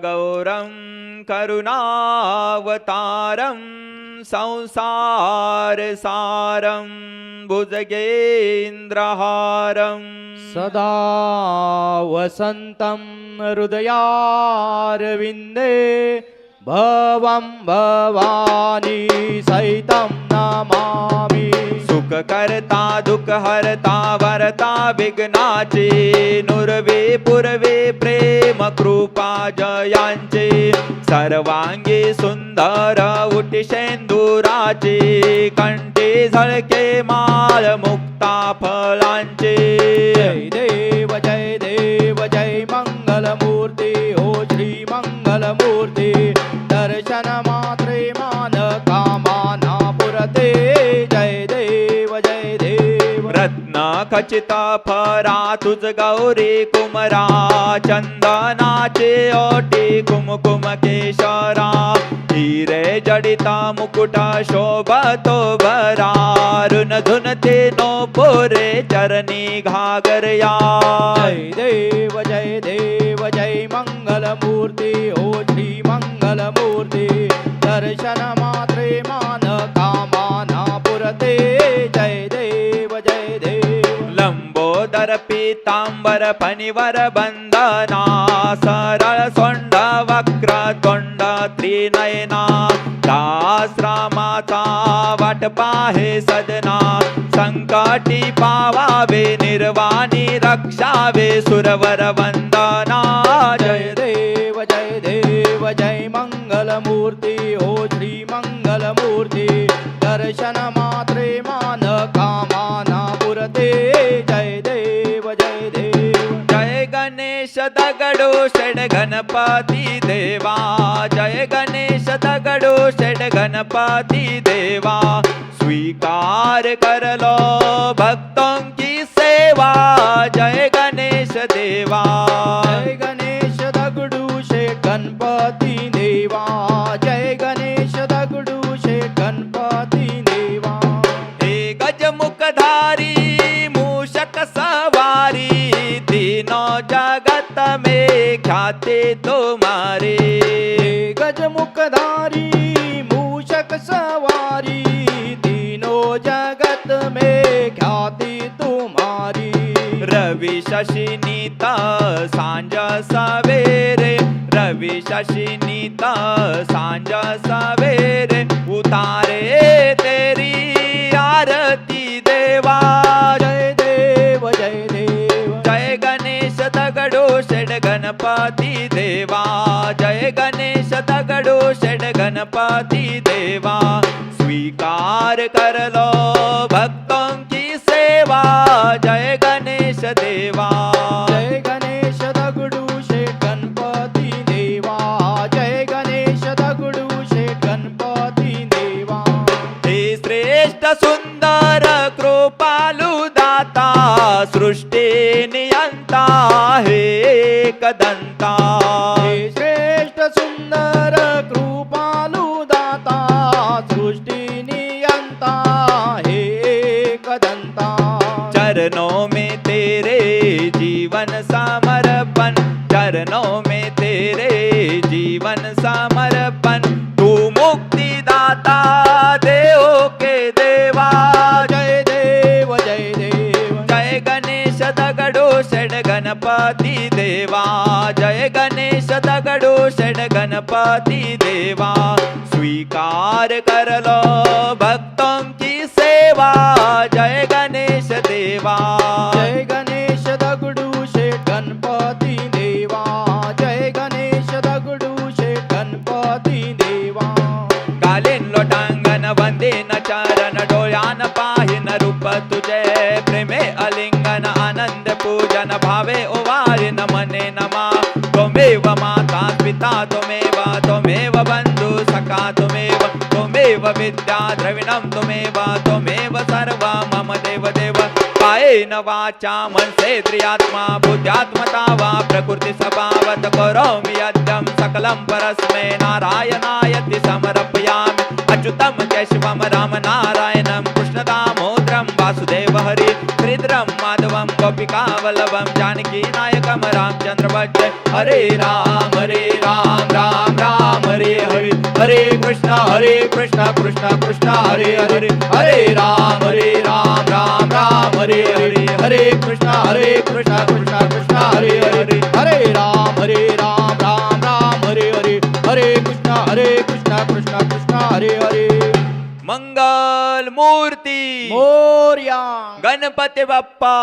गौरं करुणावतारं संसारसारं भुजगेन्द्रहारं सदा वसन्तं हृदयारविन्दे भवं भवानी सहितं नमामि। सुखकर्ता दुःखहर्ता वरता विघ्नाचे नुरवे पुरवे प्रेम कृपा जयांचे सर्वांगी सुंदर उटिशेंदुराचे कंठे झळके माळ मुक्ता फळांचे। जय देव जय मंगलमूर्ती हो श्री मंगलमूर्ती दर्शन मात्रे मान कामना पुरते। जय देव रत्न खचित फरा तुझ गौरी कुमरा चंदनाचे ओटी कुमकुम केशरा हिरे जडिता मुकुट शोभतो भरा रुन धुनते नो पोरे चरणी घागरया। जय देव जय मंगलमूर्ती हो श्री मंगलमूर्ती दर्शन मात्रे मान कामना पुरते। जय देव लंबोदर पीतांबर फणिवर बंदना सरळ सोंड वक्र तोंड त्रिनयना दास रामाचा वाट पाहे सदना संकटी पावावे निर्वाणी रक्षावे सुरवर वंदना। जय देव जय मंगलमूर्ती हो श्री मंगलमूर्ती दर्शन मात्रे मान कामना पुरते। जय देव जय गणेश दगडो षड गणपती देवा जय गणेश दगडो षड गणपती देवा स्वीकार करलो भक्तों की सेवा। जय गणेश देवा जय गणेश दगडू शेठ गणपती देवा जय गणेश दगडू शेठ गणपती देवा। हे गजमुखधारी मूषक सवारी तीनों जगत में ख्याति तुम्हारी। हे गजमुखधारी मूषक सवारी तीनों जगत में ख्याति तुम्हारी। रवि शशि नीता सांझ सवेरे रवि शशि नीता सांझ सवेरे उतारे तेरी आरती देवा। जय देव जय गणेश दगडो षड गणपती देवा जय गणेश दगडो षड गणपती देवा स्वीकार करलो भक्तों की सेवा। जय गणेश देवा जय गणेश दगडू शेठ गणपती देवा जय गणेश दगडू शेठ गणपती देवा। हे श्रेष्ठ सुंदर कृपालु दाता सृष्टी नियंता हे एकदंता। हे श्रेष्ठ सुंदर कृपालु दाता सृष्टी नियंता हे एकदंता। चरणों में तेरे जीवन समर्पण चरणों में तेरे जीवन समर्पण तू मुक्ति दाता देव के देवा। जय देव जय गणेश दगडो षड गणपती देवा जय गणेश दगडो षड गणपती देवा स्वीकार करलो भक्तों की सेवा। जय गणेश देवा जय गणेश दगडू शेठ गणपती देवा जय गणेश दगडू शेठ गणपती देवा। गालीन लोटांगण वंदीन चरण डोळ्यान पाहिन रूप तुझे प्रेमे अलिंगन आनंद पूजन भावे ओवाळीन मने नमा। त्वमेव माता पिता त्वमेव बंधु सखा त्वमेव विद्या द्रविणं त्वमेव सर्व मम देव कायेन वाचा मनसेन्द्रियात्मा बुद्ध्यात्मता वा प्रकृति स्वभावत करोमि यद्यं सकलं परस्मै नारायणायति समर्पयामि। अच्युतं केशवं राम नारायणं कृष्णदामोदरं वासुदेव हरि श्रीधरं माधवं गोपिका वल्लभं जानकी नायक विक्रम रामचंद्र बच्चे हरे राम राम राम हरे हरे हरे कृष्णा कृष्णा कृष्णा हरे हरे हरे राम राम राम हरे हरे हरे कृष्णा कृष्णा कृष्णा हरे हरे हरे राम राम राम हरे हरे हरे कृष्णा कृष्णा कृष्णा हरे हरे मंगल मूर्ती मोरया गणपती बाप्पा